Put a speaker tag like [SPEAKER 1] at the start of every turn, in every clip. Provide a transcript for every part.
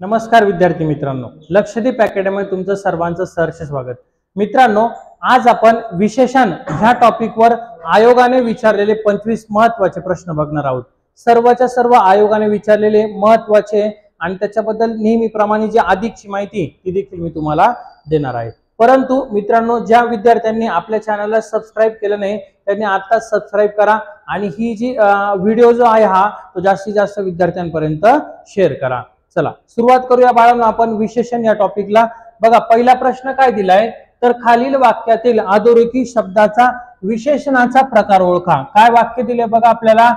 [SPEAKER 1] नमस्कार विद्यार्थी मित्रांनो, लक्षदीप अकॅडमी तुमचं सर्वांचं सहर्ष स्वागत। मित्रांनो, आज आपण विशेषण ह्या टॉपिकवर आयोगाने विचारलेले 25 महत्त्वाचे प्रश्न बघणार आहोत। सर्वच्या सर्व आयोगाने विचारलेले महत्त्वाचे आणि त्याच्याबद्दल नेहमीप्रमाणे जी अधिकची माहिती ती देखील मी तुम्हाला देणार आहे। परंतु मित्रांनो, ज्या विद्यार्थ्यांनी आपल्या चॅनलला सबस्क्राइब केलं नाही त्यांनी आता सबस्क्राइब करा आणि ही जी व्हिडिओ जो आहे हा तो जास्तीत जास्त विद्यार्थ्यांपर्यंत शेअर करा। चला सुरुवात करूया बाळांनो आपण विशेषण या टॉपिकला। बघा, पहिला प्रश्न काय दिलाय तर खालील वाक्यातील अधोरेखित शब्दाचा विशेषणाचा प्रकार ओळखा। काय वाक्य दिले बघा आपल्याला,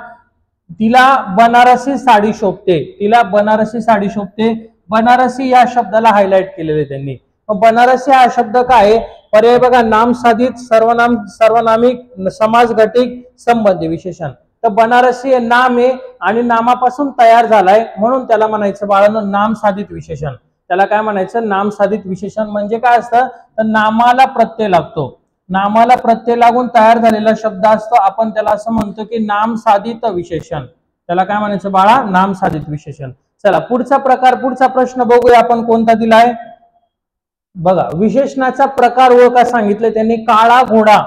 [SPEAKER 1] तिला बनारसी साडी शोभते, तिला बनारसी साडी शोभते। बनारसी या शब्दाला हायलाइट केलेले त्यांनी। बनारसी हा शब्द काय पर्याय बघा, नाम साधित, सर्वनाम, सर्वनामिक, समासघटिक, संबंधी विशेषण। तर बनारसी हे नाम आहे आणि नामापासून तयार झालाय म्हणून त्याला म्हणायचं बाळांनो नाम साधित विशेषण। त्याला काय म्हणायचं, नाम साधित विशेषण। म्हणजे काय असतं तर नामाला प्रत्यय लागतो, नामाला प्रत्यय लागून तयार झालेला शब्द असतो, आपण त्याला असं म्हणतो की नाम साधित विशेषण। त्याला काय म्हणायचं बाळा, नाम साधित विशेषण। चला पुढचा प्रकार, पुढचा प्रश्न बघूया आपण कोणता दिलाय बघा। विशेषणाचा प्रकार ओळखा सांगितले त्यांनी। काळा घोडा,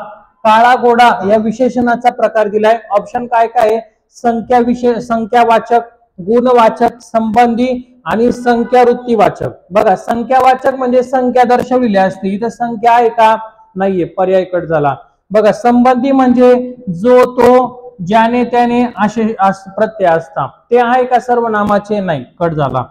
[SPEAKER 1] काळा घोडा या विशेषणाचा प्रकार दिलाय। ऑप्शन काय काय आहे, संख्या विशेष, संख्यावाचक, गुणवाचक, संबंधी आणि संख्यावृत्तीवाचक। बघा, संख्यावाचक म्हणजे संख्या दर्शविली असते, इथे संख्या आहे का नाहीये, पर्याय कट झाला। बघा, संबंधी म्हणजे जो तो ज्याने त्याने असे प्रत्यय असतात, ते आहे का सर्वनामाचे, नाही, कट झाला।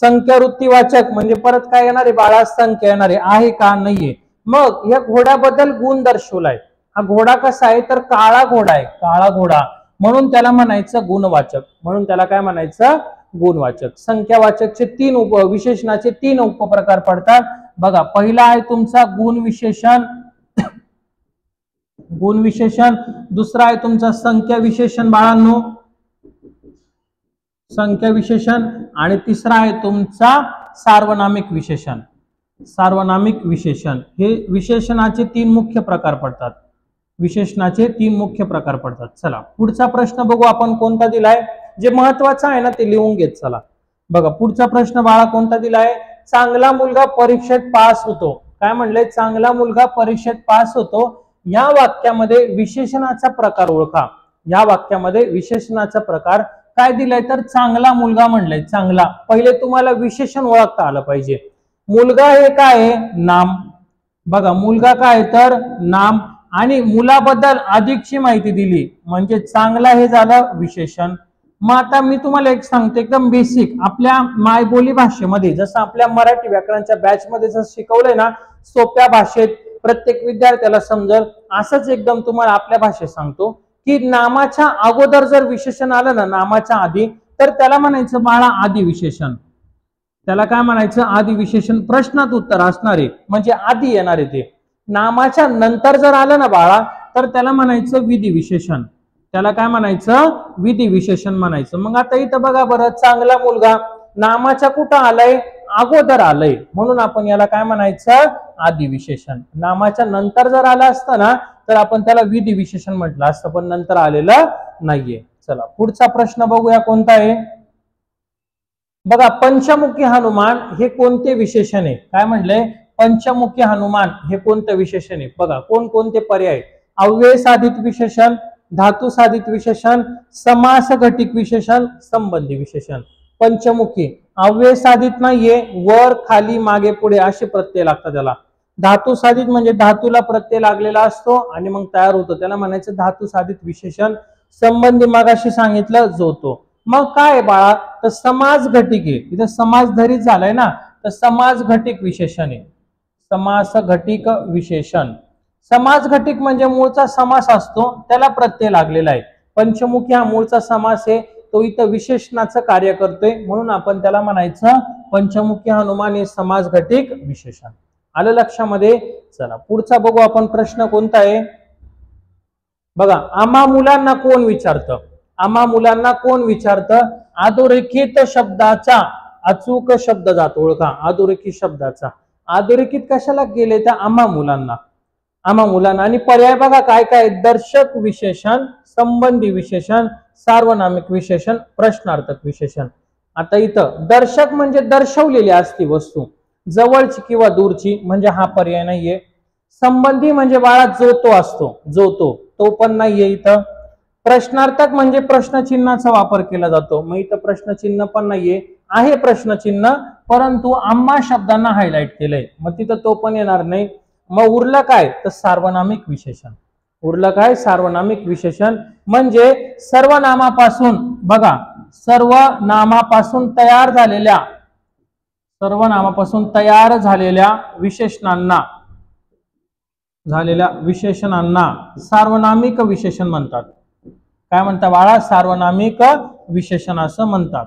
[SPEAKER 1] संख्यावृत्तीवाचक म्हणजे परत काय येणार आहे बाळा, संख्या येणार आहे का नाहीये। मग या घोड्याबद्दल गुण दर्शवलाय, हा घोडा कसा आहे तर काळा घोडा आहे, काळा घोडा, म्हणून त्याला म्हणायचं गुणवाचक, म्हणून त्याला काय म्हणायचं गुणवाचक। संख्यावाचकचे तीन विशेषणाचे तीन उपप्रकार पडतात बघा। पहिला आहे तुमचा गुण विशेषण, गुण विशेषण। दुसरा आहे तुमचा संख्या विशेषण बाळांनो, संख्या विशेषण। आणि तिसरा आहे तुमचा सार्वनामिक विशेषण, सार्वनामिक विशेषण। हे विशेषणाचे तीन मुख्य प्रकार पडतात, विशेषणाचे तीन मुख्य प्रकार पडतात। चला पुढचा प्रश्न बघू आपण कोणता दिलाय, जे महत्वाचं आहे ना ते लिहून घेत चला। बघा पुढचा प्रश्न बाळा कोणता दिलाय, चांगला मुलगा परीक्षेत पास होतो। काय म्हणले, चांगला मुलगा परीक्षेत पास होतो। या वाक्यामध्ये विशेषणाचा प्रकार ओळखा। या वाक्यामध्ये विशेषणाचा प्रकार काय दिलाय तर चांगला मुलगा म्हणलंय, चांगला। पहिले तुम्हाला विशेषण ओळखता आलं पाहिजे। मुलगा हे काय आहे, नाम। बघा, मुलगा काय तर नाम आणि मुलाबद्दल अधिकची माहिती दिली म्हणजे चांगला हे झालं विशेषण। मग आता मी तुम्हाला एक सांगतो एकदम बेसिक, आपल्या मायबोली भाषेमध्ये जसं आपल्या मराठी व्याकरणाच्या बॅच मध्ये जसं शिकवलंय ना, सोप्या भाषेत प्रत्येक विद्यार्थ्याला समजेल असंच एकदम तुम्हाला आपल्या भाषेत सांगतो की नामाच्या अगोदर जर विशेषण आलं ना, नामाच्या आधी, तर त्याला म्हणायचं बाळा आदि विशेषण। त्याला काय म्हणायचं, आदि विशेषण। प्रश्नात उत्तर असणारे म्हणजे आधी येणारे ते। नामाच्या नंतर जर आलं ना बाळा तर त्याला म्हणायचं विधी विशेषण। त्याला काय म्हणायचं, विधी विशेषण म्हणायचं। मग आता इथं बघा बरं, चांगला मुलगा नामाच्या कुठं आलंय, अगोदर आलंय, म्हणून आपण याला काय म्हणायचं आदि विशेषण। नामाच्या नंतर जर आलं असतं ना तर आपण त्याला विधी विशेषण म्हटलं असतं, पण नंतर आलेलं नाहीये। चला पुढचा प्रश्न बघूया कोणता आहे बघा। पंचमुखी हनुमान हे कोणते विशेषण आहे, काय म्हणलंय पंचमुखी हनुमान हे कोणतं विशेषण आहे। बघा कोणकोणते पर्याय, अव्यय साधित विशेषण, धातू साधित विशेषण, समास घटिक विशेषण, संबंधी विशेषण। पंचमुखी अव्यय साधित नाहीये, वर खाली मागे पुढे असे प्रत्यय लागतात त्याला। धातू साधित म्हणजे धातूला प्रत्यय लागलेला असतो आणि मग तयार होतो, त्याला म्हणायचं धातू साधित विशेषण। संबंधी मागाशी सांगितलं जो तो। मग काय बाळा तर समास घटिक आहे, इथं समास धरीत झालाय ना तर समास घटिक विशेषण आहे, समास घटिक विशेषण। समास घटिक म्हणजे मूळचा समास असतो त्याला प्रत्यय लागलेला आहे। पंचमुखी हा मूळचा समास आहे, तो इथं विशेषणाचं कार्य करतोय म्हणून आपण त्याला म्हणायचं पंचमुखी हनुमान हे समास घटिक विशेषण। आलं लक्षामध्ये। चला पुढचा बघू आपण प्रश्न कोणता आहे बघा। आम्हा मुलांना कोण विचारतं, आम्हा मुलांना कोण विचारतं, अधोरेखित शब्दाचा अचूक शब्द जात ओळखा। अधोरेखित शब्दाचा, अधोरेखित कशाला केले तर आम्हा मुलांना, आम्हा मुलांना। आणि पर्याय बघा काय काय, दर्शक विशेषण, संबंधी विशेषण, सार्वनामिक विशेषण, प्रश्नार्थक विशेषण। आता इथं दर्शक म्हणजे दर्शवलेली असती वस्तू, जवळची किंवा दूरची म्हणजे हा पर्याय नाहीये. संबंधी म्हणजे बाळा जो तो असतो, जो तो पण नाहीये इथं. प्रश्नार्थक म्हणजे प्रश्नचिन्हाचा वापर केला जातो, मग इथं प्रश्नचिन्ह पण नाहीये. आहे प्रश्नचिन्ह परंतु आम्हा शब्दांना हायलाइट केलंय, मग तिथं तो पण येणार नाही. मग उरलं काय तर सार्वनामिक विशेषण. उरलं काय सार्वनामिक विशेषण म्हणजे सर्वनामापासून बघा, सर्वनामापासून तयार झालेल्या विशेषणांना सार्वनामिक विशेषण म्हणतात. काय म्हणतात बाळा? सार्वनामिक विशेषण असं म्हणतात.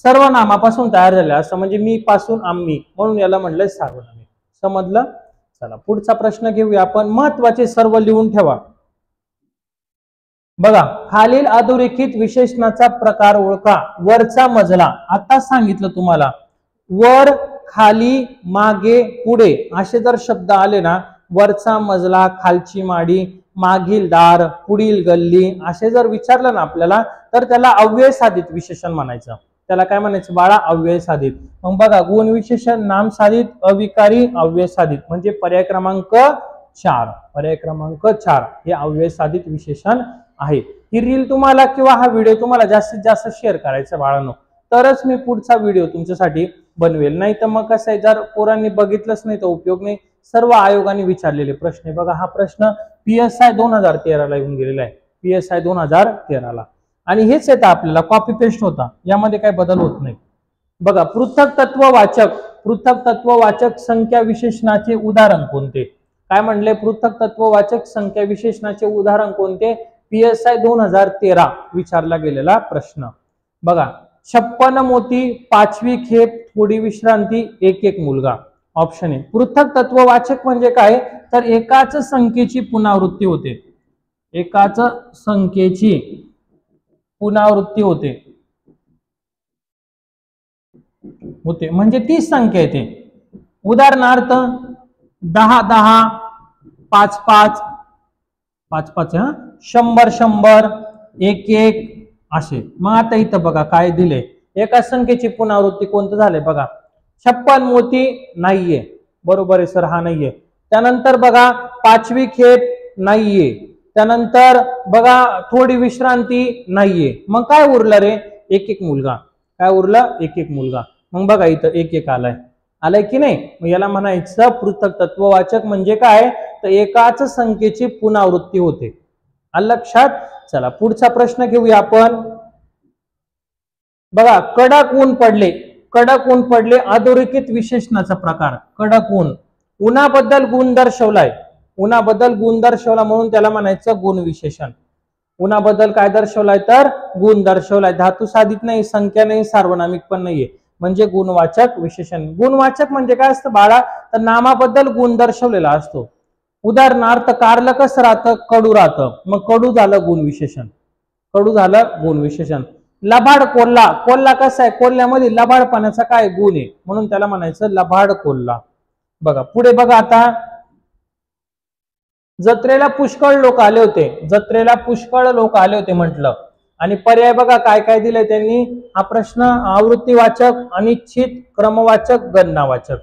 [SPEAKER 1] सर्वनामापासून तयार झाले असं म्हणजे मी पासून आम्ही, म्हणून याला म्हणलंय सार्वनामिक. समजलं? चला पुढचा प्रश्न घेऊया आपण. महत्वाचे सर्व लिहून ठेवा. बघा, खालील अधोरेखित विशेषणाचा प्रकार ओळखा. वरचा मजला, आता सांगितलं तुम्हाला, वर, खाली, मागे, पुढे असे जर शब्द आले ना, वरचा मजला, खालची माडी, मागील दार, पुढील गल्ली असे जर विचारलं ना आपल्याला, तर त्याला अव्यय साधित विशेषण म्हणायचं. त्याला काय म्हणायचं बाळा? अव्यय साधित. मग बघा, गुण विशेषण, नाम साधित, अविकारी, अव्यय साधित म्हणजे पर्याय क्रमांक 4. पर्याय क्रमांक 4 हे अव्यय साधित विशेषण आहे. ही रील तुम्हाला किंवा हा व्हिडिओ तुम्हाला जास्तीत जास्त शेअर करायचा बाळांनो, तरच मी पुढचा व्हिडिओ तुमच्यासाठी बनवेल. नाही तर मग कसं आहे, जर पोरांनी बघितलंच नाही तर उपयोग नाही. सर्व आयोगाने विचारलेले प्रश्न. बघा, हा प्रश्न PSI 2013 ला येऊन गेलेला आहे. PSI 2013 ला. आणि हेच येतं आपल्याला, कॉपी पेस्ट होता, यामध्ये काही बदल होत नाही. बघा, पृथक तत्ववाचक संख्या विशेषणाचे उदाहरण कोणते? काय म्हणले? पृथक तत्ववाचक संख्या विशेषणाचे उदाहरण कोणते? PSI 2013 विचारला गेलेला प्रश्न. बघा, 56 मोती, 5वी खेप, थोडी विश्रांती, एक एक मुलगा. ऑप्शन आहे. पृथक तत्ववाचक म्हणजे काय? तर एकाच संख्येची पुनरावृत्ती होते. एकाच संख्येची पुनरावृत्ती होते म्हणजे तीच संख्या येते. उदाहरणार्थ 10 10, 5 5, 5 5 100 100, 1 1 असे. मग आता इथं बघा काय दिले, एका संख्येची पुनरावृत्ती कोणतं झाले बघा. 56 मोती नाहीये, बरोबर आहे सर, हा नाहीये. त्यानंतर बघा 5वी खेप नाहीये. त्यानंतर बघा थोडी विश्रांती नाहीये. मग काय उरलं रे? एक एक मुलगा. काय उरलं? एक एक मुलगा. मग बघा इथं एक एक आलाय की नाही? मग याला म्हणायचं पृथक तत्ववाचक म्हणजे काय? तर एकाच संख्येची पुनरावृत्ती होते. आलं लक्षात? चला पुढचा प्रश्न घेऊया आपण. बघा, कडक ऊन पडले अधोरेखित विशेषणाचा प्रकार. कडक ऊन, उन्हाबद्दल गुण दर्शवलाय. उन्हाबद्दल गुण दर्शवला म्हणून त्याला म्हणायचं गुण विशेषण. उन्हाबद्दल काय दर्शवलाय? तर गुण दर्शवलाय. धातू साधित नाही, संख्या नाही, सार्वनामिक पण नाहीये, म्हणजे गुणवाचक विशेषण. गुणवाचक म्हणजे काय असतं बाळा? तर नामाबद्दल गुण दर्शवलेला असतो. उदाहरणार्थ कारलं कसं राहतं? कडू राहतं. मग कडू झालं गुण विशेषण. कडू झालं गुण विशेषण. लबाड कोल्हा कसा आहे? कोल्ह्यामध्ये लबाडपणाचा काय गुण आहे, म्हणून त्याला म्हणायचं लबाड कोल्हा. बघा पुढे बघा, आता जत्रेला पुष्कळ लोक आले होते म्हटलं. आणि पर्याय बघा काय काय दिले त्यांनी. हा प्रश्न आवृत्तीवाचक, अनिश्चित, क्रमवाचक, गणनावाचक.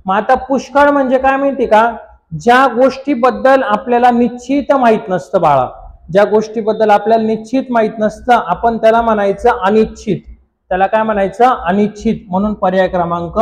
[SPEAKER 1] मग आता पुष्कळ म्हणजे काय माहिती का? ज्या गोष्टीबद्दल आपल्याला निश्चित माहित नसतं बाळा, ज्या गोष्टीबद्दल आपल्याला निश्चित माहित नसतं, आपण त्याला म्हणायचं अनिश्चित. त्याला काय म्हणायचं? अनिश्चित. म्हणून पर्याय क्रमांक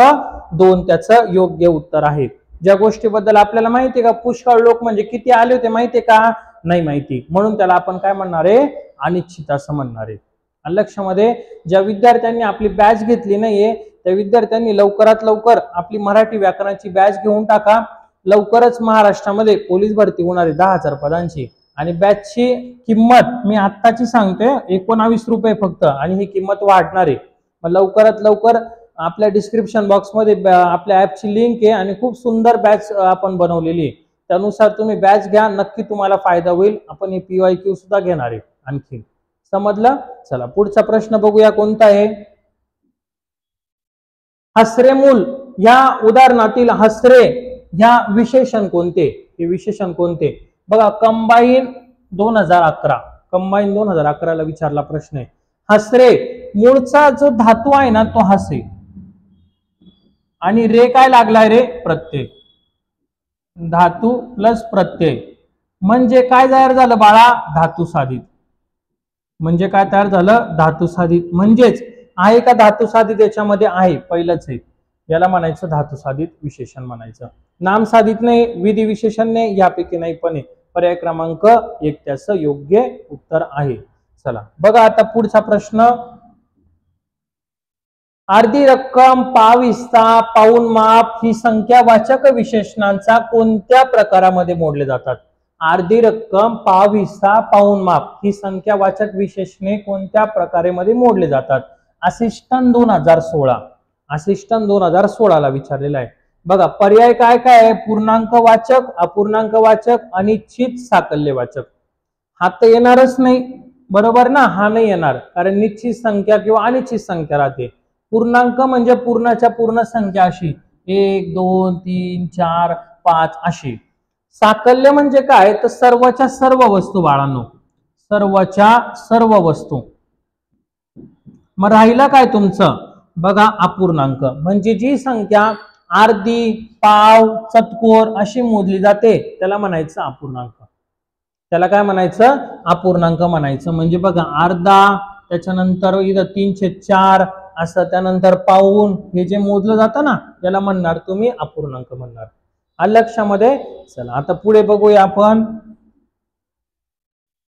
[SPEAKER 1] 2 त्याचं योग्य उत्तर आहे. ज्या गोष्टीबद्दल आपल्याला माहिती आहे का, पुष्कळ लोक म्हणजे किती आले होते माहितीये का? नाही माहिती, म्हणून त्याला आपण काय म्हणणार आहे? अनिश्चित असं म्हणणार आहे. लक्षामध्ये, ज्या विद्यार्थ्यांनी आपली बॅच घेतली नाहीये त्या विद्यार्थ्यांनी लवकरात लवकर आपली मराठी व्याकरणाची बॅच घेऊन टाका. लवकरच महाराष्ट्रामध्ये पोलीस भरती होणार आहे 10,000 पदांची. आणि बॅचची किंमत मी आत्ताची सांगते, 19 रुपये फक्त, आणि ही किंमत वाढणार आहे. मग लवकरात लवकर आपल्या डिस्क्रिप्शन बॉक्समध्ये आपल्या ऍपची लिंक आहे आणि खूप सुंदर बॅच आपण बनवलेली आहे. त्यानुसार तुम्ही बॅच घ्या, नक्की तुम्हाला फायदा होईल. आपण हे PYQ सुद्धा घेणार आहे आणखी. समजलं? चला पुढचा प्रश्न बघूया कोणता आहे. हसरे मूल या उदाहरणातील हसरे ह्या विशेषण कोणते? हे विशेषण कोणते? बघा, कंबाईन 2011 ला विचारला प्रश्न आहे. हसरे मूळचा जो धातू आहे ना तो हस आहे, आणि रे काय लागलाय रे, प्रत्यय. धातू प्लस प्रत्यय म्हणजे काय तयार झालं बाळा, धातू साधित. म्हणजे काय तयार झालं, धातू साधित. म्हणजेच आहे का धातू साधित याच्यामध्ये, आहे, पहिलंच आहे. याला म्हणायचं धातू साधित विशेषण म्हणायचं. नाम साधित नाही, विधी विशेषण नाही, यापैकी नाही पण आहे. पर्याय क्रमांक 1 त्याचं योग्य उत्तर आहे. चला बघा आता पुढचा प्रश्न. अर्धी रक्कम, पाव हिस्सा, पाऊण माप ही संख्यावाचक विशेषणांचा कोणत्या प्रकारामध्ये मोडले जातात? अर्धी रक्कम, पाव हिस्सा, पाऊण माप ही संख्यावाचक विशेषणे कोणत्या प्रकारामध्ये मोडले जातात? असिस्टंट 2016, असिस्टंट 2016 ला विचारलेला आहे. बघा पर्याय काय काय आहे, पूर्णांक वाचक, अपूर्णांक वाचक, अनिश्चित साकल्यवाचक. हा तर येणारच नाही, बरोबर ना, हा नाही येणार, कारण निश्चित संख्या किंवा अनिश्चित संख्या राहते. पूर्णांक म्हणजे पूर्णाच्या पूर्ण संख्या अशी 1 2 3 4 5 अशी. साकल्य म्हणजे काय, तर सर्वच्या सर्व वस्तू बाळांनो, सर्वच्या सर्व वस्तू. मग राहिला काय तुमचं, बघा अपूर्णांक म्हणजे जी संख्या अर्धी, पाव, चतकोर अशी मोजली जाते त्याला म्हणायचं अपूर्णांक. त्याला काय म्हणायचं, अपूर्णांक म्हणायचं. म्हणजे बघा अर्धा, त्याच्यानंतर इथं 3/4 असं, त्यानंतर पाऊण, हे जे मोजलं जातं ना याला म्हणणार तुम्ही अपूर्णांक म्हणणार. लक्षामध्ये. चला आता पुढे बघूया आपण.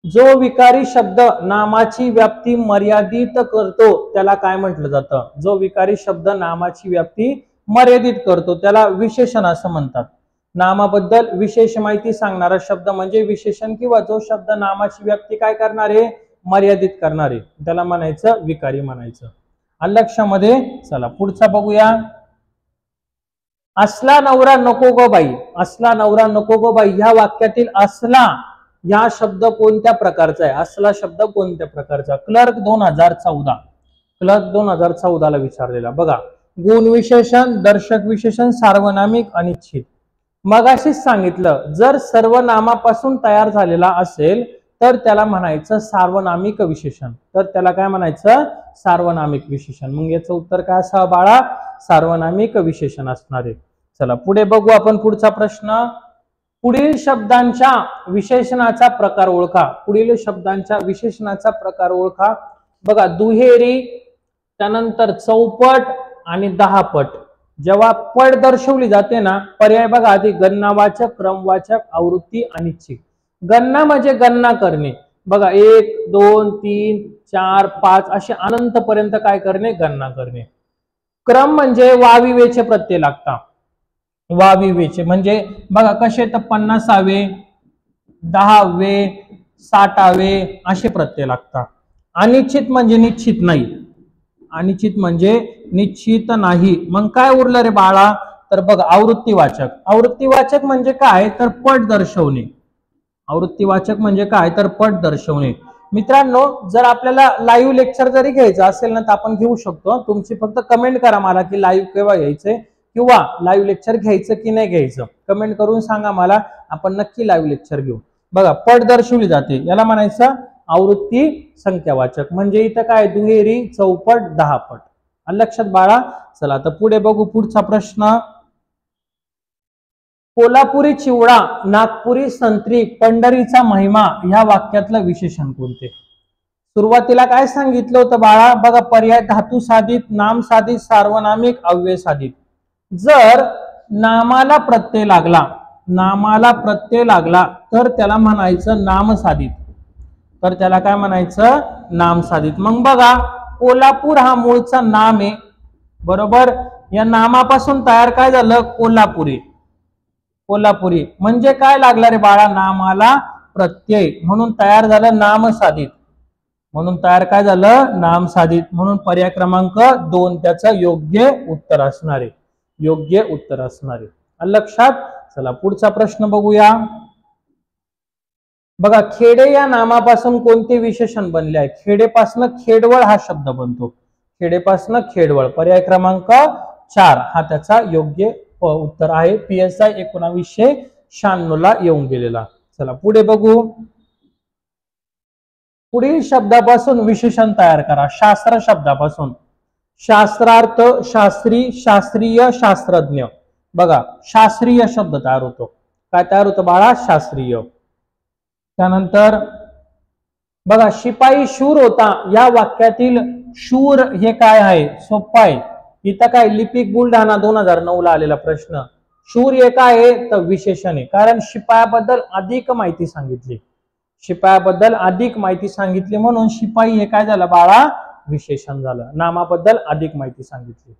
[SPEAKER 1] जो विकारी शब्द नामाची व्याप्ती मर्यादित करतो त्याला काय म्हटलं जातं? जो विकारी शब्द नामाची व्याप्ती मर्यादित करतो त्याला विशेषण असं म्हणतात. नामाबद्दल विशेष माहिती सांगणारा शब्द म्हणजे विशेषण, किंवा जो शब्द नामाची व्याप्ती काय करणारे, मर्यादित करणारे, त्याला म्हणायचं विकारी म्हणायचं. लक्षामध्ये. चला पुढचा बघूया. असला नवरा नको गो बाई, असला नवरा नको गो बाई ह्या वाक्यातील असला या शब्द कोणत्या प्रकारचा आहे? असला शब्द कोणत्या प्रकारचा? क्लर्क 2014, क्लर्क 2014 ला विचारलेला. बघा गुण विशेषण, दर्शक विशेषण, सार्वनामिक, अनिश्चित. मगाशीच सांगितलं जर सर्वनामापासून तयार झालेला असेल तर त्याला म्हणायचं सार्वनामिक विशेषण. तर त्याला काय म्हणायचं, सार्वनामिक विशेषण. मग याचं उत्तर काय असावं बाळा, सार्वनामिक विशेषण असणार आहे. चला पुढे बघू आपण पुढचा प्रश्न. पुढील शब्दांच्या विशेषणाचा प्रकार ओळखा. पुढील शब्दांच्या विशेषणाचा प्रकार ओळखा. बघा दुहेरी, त्यानंतर चौपट आणि 10 पट. जेव्हा पट दर्शवली जाते ना, पर्याय बघा आधी गणनावाचक, क्रमवाचक, आवृत्ती, अनिश्चित. गणना म्हणजे गणना करणे. बघा 1 2 3 4 5 असे अनंत पर्यंत काय करणे, गणना करणे. क्रम म्हणजे वाविवेचे प्रत्यय लागतात. वाविवेचे म्हणजे बघा कसे, तर 50वे, 10वे, 60वे असे प्रत्यय लागतात. अनिश्चित म्हणजे निश्चित नाही, अनिश्चित म्हणजे निश्चित नाही. मग काय उरलं रे बाळा, तर बघ आवृत्तीवाचक. आवृत्तीवाचक म्हणजे काय, तर पट दर्शवणे. आवृत्तीवाचक म्हणजे काय, तर पट दर्शवणे. मित्रांनो जर आपल्याला लाईव्ह लेक्चर जरी घ्यायचं असेल ना तर आपण घेऊ शकतो. तुमची फक्त कमेंट करा मला की लाईव्ह केव्हा घ्यायचंय किंवा लाईव्ह लेक्चर घ्यायचं की नाही घ्यायचं, कमेंट करून सांगा मला, आपण नक्की लाईव्ह लेक्चर घेऊ. बघा पट दर्शवली जाते याला म्हणायचं आवृत्ती संख्यावाचक. म्हणजे इथं काय दुहेरी, चौपट, 10 पट. लक्षात बाळा. चला आता पुढे बघू पुढचा प्रश्न. कोल्हापुरी चिवडा, नागपुरी संत्री, पंढरीचा महिमा ह्या वाक्यातलं विशेषण कोणते? सुरुवातीला काय सांगितलं होतं बाळा, बघा पर्याय धातू साधित, नाम साधित, सार्वनामिक, अव्यय साधित. जर नामाला प्रत्यय लागला, नामाला प्रत्यय लागला तर त्याला म्हणायचं नाम साधित. तर त्याला काय म्हणायचं, नाम साधित. मग बघा कोल्हापूर हा मूळचा नाम आहे, बरोबर. या नामापासून तयार काय झालं, कोल्हापुरी. कोल्हापुरी म्हणजे काय लागला रे बाळा, नामाला प्रत्यय, म्हणून तयार झालं नाम साधित. म्हणून तयार काय झालं, नाम साधित. म्हणून पर्याय क्रमांक 2 त्याचं योग्य उत्तर असणार आहे, योग्य उत्तर असणार आहे. लक्षात. चला पुढचा प्रश्न बघूया. बघा खेडे या नामापासून कोणते विशेषण बनले आहे? खेडेपासून खेडवळ हा शब्द बनतो. खेडेपासून खेडवळ. पर्याय क्रमांक 4 हा त्याचा योग्य उत्तर आहे. PSI 1996 ला येऊन गेलेला. चला पुढे बघू. पुढील शब्दापासून विशेषण तयार करा. शास्त्र शब्दापासून शास्त्रार्थ, शास्त्री, शास्त्रीय, शास्त्रज्ञ. बघा शास्त्रीय शब्द तयार होतो. काय तयार होतं बाळा? शास्त्रीय. त्यानंतर बघा शिपाई शूर होता. या वाक्यातील शूर हे काय आहे? सोपं आहे. इथं काय लिपिक बुलढाणा 2009 ला आलेला प्रश्न. शूर हे काय आहे? तर विशेषण आहे. कारण शिपायाबद्दल अधिक माहिती सांगितली. शिपायाबद्दल अधिक माहिती सांगितली म्हणून शिपाई हे काय झालं बाळा? विशेषण झालं. नामाबद्दल अधिक माहिती सांगितली.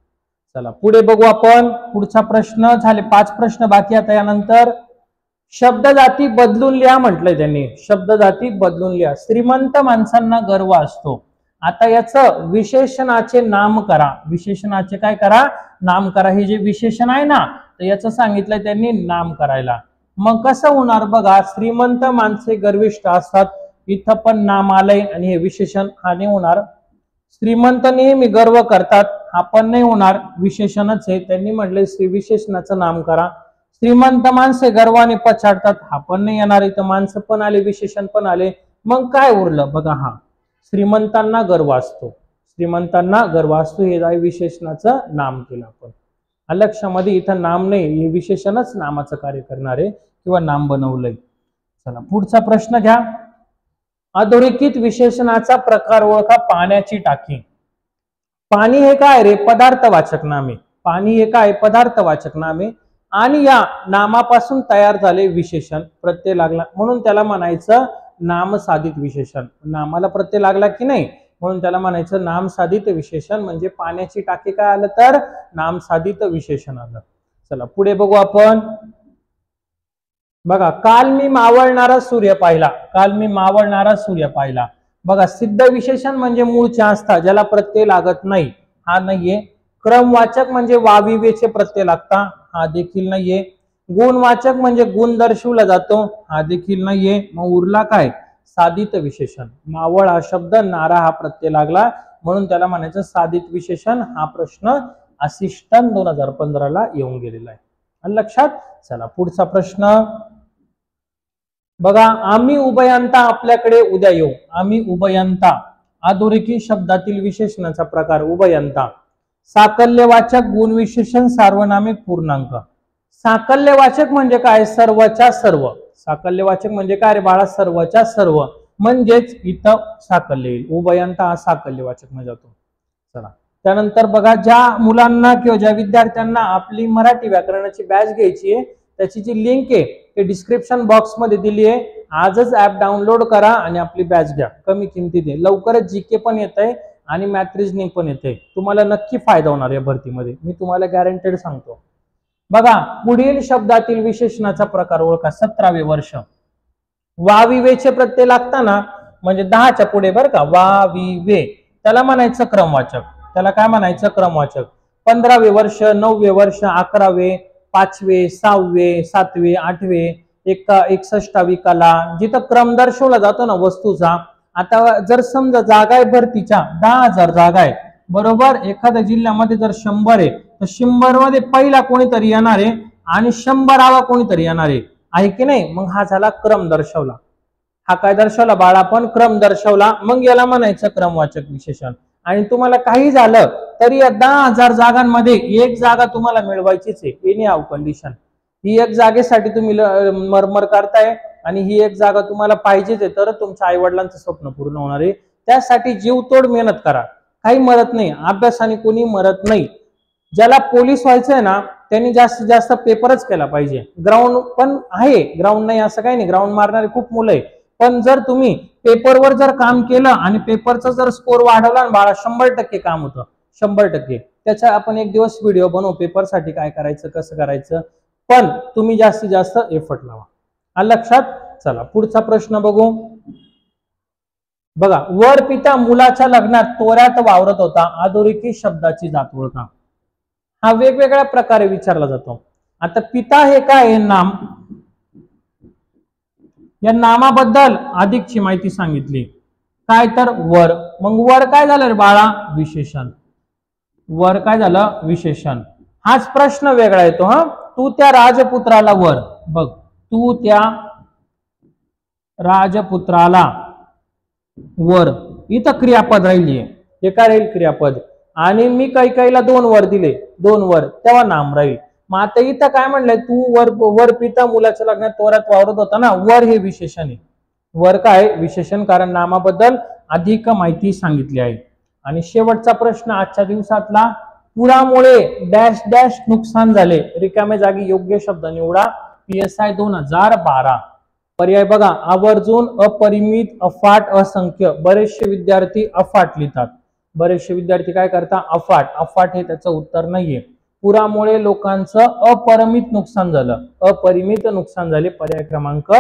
[SPEAKER 1] चला पुढे बघू आपण. पुढचा प्रश्न झाले 5 प्रश्न बाकी. आता यानंतर शब्द जाती बदलून लिहा म्हटलंय त्यांनी. शब्द जाती बदलून लिहा. श्रीमंत माणसांना गर्व असतो. आता याचं विशेषणाचे नाम करा. विशेषणाचे काय करा? नाम करा. हे जे विशेषण आहे ना तर याचं सांगितलंय त्यांनी नाम करायला. मग कसं होणार बघा? श्रीमंत माणसे गर्विष्ठ असतात. इथं पण नाम आलंय आणि हे विशेषण हा नाही होणार. श्रीमंत नेहमी गर्व करतात हा पण नाही होणार. विशेषणच आहे. त्यांनी म्हटलंय श्री विशेषणाचं नाम करा. श्रीमंत माणसे गर्वाने पछाडतात हा पण नाही येणार. इथं माणसं पण आले, विशेषण पण आले. मग काय उरलं बघा? हा श्रीमंतांना गर्व असतो. श्रीमंतांना गर्व असतो हे विशेषणाचं नाम केलं आपण. लक्षामध्ये इथं नाम नाही, हे विशेषणच नामाचं कार्य करणार आहे किंवा नाम बनवलंय. चला पुढचा प्रश्न घ्या. अधोरेखित विशेषणाचा प्रकार ओळखा. पाण्याची टाकी. पाणी हे काय रे? पदार्थवाचक नामे. पाणी हे काय? पदार्थवाचक नामे. आणि या नामापासून तयार झाले विशेषण. प्रत्यय लागला म्हणून त्याला म्हणायचं नामसाधित विशेषण. नामाला प्रत्यय लागला की नाही म्हणून त्याला म्हणायचं नामसाधित विशेषण. म्हणजे पाण्याची टाकी काय आलं तर नामसाधित विशेषण आलं. चला पुढे बघू आपण. बघा काल मी मावळणारा सूर्य पाहिला. काल मी मावळणारा सूर्य पाहिला. बघा सिद्ध विशेषण म्हणजे मूळचे असतात ज्याला प्रत्यय लागत नाही. हा नाहीये. क्रमवाचक म्हणजे वाविवेचे प्रत्यय लागता. हा देखील नाहीये. गुणवाचक म्हणजे गुण दर्शवला जातो. हा देखील नाहीये. मग उरला काय? साधित विशेषण. मावळ हा शब्द, नारा हा प्रत्यय लागला म्हणून त्याला म्हणायचं साधित विशेषण. हा प्रश्न असिस्टंट 2015 ला येऊन गेलेला आहे. लक्षात. चला पुढचा प्रश्न बघा. आम्ही उभयंता आपल्याकडे उद्या येऊ. आम्ही उभयंता. अधोरेखित शब्दातील विशेषणाचा प्रकार उभयंता. साकल्यवाचक गुणविशेषण सार्वनामिक पूर्णांक. साकल्यवाचक म्हणजे काय? सर्वच्या सर्व. साकल्यवाचक म्हणजे काय रे बाळा? सर्वच्या सर्व. म्हणजेच इथं साकल्य येईल. उभयंता हा साकल्यवाचक मध्ये जातो. चला त्यानंतर बघा ज्या मुलांना किंवा ज्या विद्यार्थ्यांना आपली मराठी व्याकरणाची बॅच घ्यायची आहे त्याची जी लिंक आहे ते डिस्क्रिप्शन बॉक्स मध्ये दिली आहे. आजच ऍप डाउनलोड करा आणि आपली बॅच घ्या. कमी किमतीत आहे. लवकरच जीके पण येत आहे आणि मॅथ रिजनिंग पण येते. तुम्हाला नक्की फायदा होणार या भरतीमध्ये. मी तुम्हाला गॅरंटेड सांगतो. बघा पुढील शब्दातील विशेषणाचा प्रकार ओळखा. 17वे वर्ष. वाविवेचे प्रत्यय लागताना म्हणजे 10च्या पुढे बरं का. वाविवे त्याला म्हणायचं क्रमवाचक. त्याला काय म्हणायचं? क्रमवाचक. 15वे वर्ष, 9वे वर्ष, 11वे, 5वे, 6वे, 7वे, 8वे, 61वी कला. जिथं क्रम दर्शवला जातो ना वस्तूचा. आता जर समजा जागा आहे भरतीच्या 10,000 जागा आहे बरोबर. एखाद्या जिल्ह्यामध्ये जर 100 आहे तर 100 मध्ये पहिला कोणीतरी येणार आहे आणि 100वा कोणीतरी येणार आहे की नाही. मग हा झाला क्रम दर्शवला. हा काय दर्शवला बाळा? आपण क्रम दर्शवला. मग याला म्हणायचं क्रमवाचक विशेषण. आणि तुम्हाला काही झालं तरी या 10,000 जागांमध्ये एक जागा तुम्हाला मिळवायचीच आहे. Any how condition. ही एक जागेसाठी तुम्ही मरमर करताय आणि ही एक जागा तुम्हाला पाहिजेच आहे तर तुमच्या आई वडिलांचं स्वप्न पूर्ण होणार आहे. त्यासाठी जीवतोड मेहनत करा. काही मरत नाही. अभ्यासाने कोणी मरत नाही. ज्याला पोलीस व्हायचंय ना त्यांनी जास्तीत जास्त पेपरच केला पाहिजे. ग्राउंड पण आहे. ग्राउंड नाही असं काही नाही. ग्राउंड मारणारे खूप मुलं आहे. पण जर तुम्ही पेपरवर जर काम केलं आणि पेपरचा जर स्कोर वाढवला ना बाळा 100% काम होतं. 100%. त्याचा आपण एक दिवस व्हिडिओ बनवू पेपरसाठी काय करायचं कसं करायचं. पण तुम्ही जास्तीत जास्त एफर्ट लावा. लक्षात. चला पुढचा प्रश्न बघू. बघा वर पिता मुलाच्या लग्नात तोऱ्यात वावरत होता. अधोरेखित शब्दाची जात ओळखा. हा वेगवेगळ्या प्रकारे विचारला जातो. आता पिता हे काय? नाम. या नामाबद्दल अधिकची माहिती सांगितली. काय तर वर. मग वर काय झालं रे बाळा? विशेषण. वर काय झालं? विशेषण. हाच प्रश्न वेगळा येतो. हा तू त्या राजपुत्राला वर. बघ तू त्या राजपुत्राला वर, इथं क्रियापद राहिली, हे काय राहील क्रियापद, आणि मी काही काहीला 2 वर दिले, 2 वर, तेव्हा नाम राहील. मग आता इथं काय म्हणलंय, तू वर पिता मुलाच्या लग्नात तोऱ्यात वावरत होता ना, वर हे विशेषण आहे. वर काय विशेषण, कारण नामाबद्दल अधिक माहिती सांगितली आहे. आणि शेवटचा प्रश्न आजच्या दिवसातला, पुरामुळे डॅश डॅश नुकसान झाले, रिकामे जागी योग्य शब्द निवडा. PSI 2012. पर्याय बघा, आवर्जून, अपरिमित, अफाट, असंख्य. बरेचसे विद्यार्थी अफाट लिहितात, बरेचसे विद्यार्थी काय करतात, अफाट. अफाट हे त्याचं उत्तर नाहीये. पुरामुळे लोकांचं अपरिमित नुकसान झालं, अपरिमित नुकसान झाले, पर्याय क्रमांक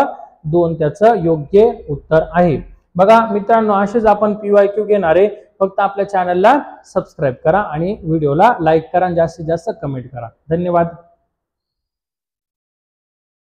[SPEAKER 1] 2 त्याचं योग्य उत्तर आहे. बघा मित्रांनो, असेच आपण PYQ घेणार आहे. फक्त आपल्या चॅनलला सबस्क्राईब करा आणि व्हिडिओला लाईक करा आणि जास्तीत जास्त कमेंट करा. धन्यवाद.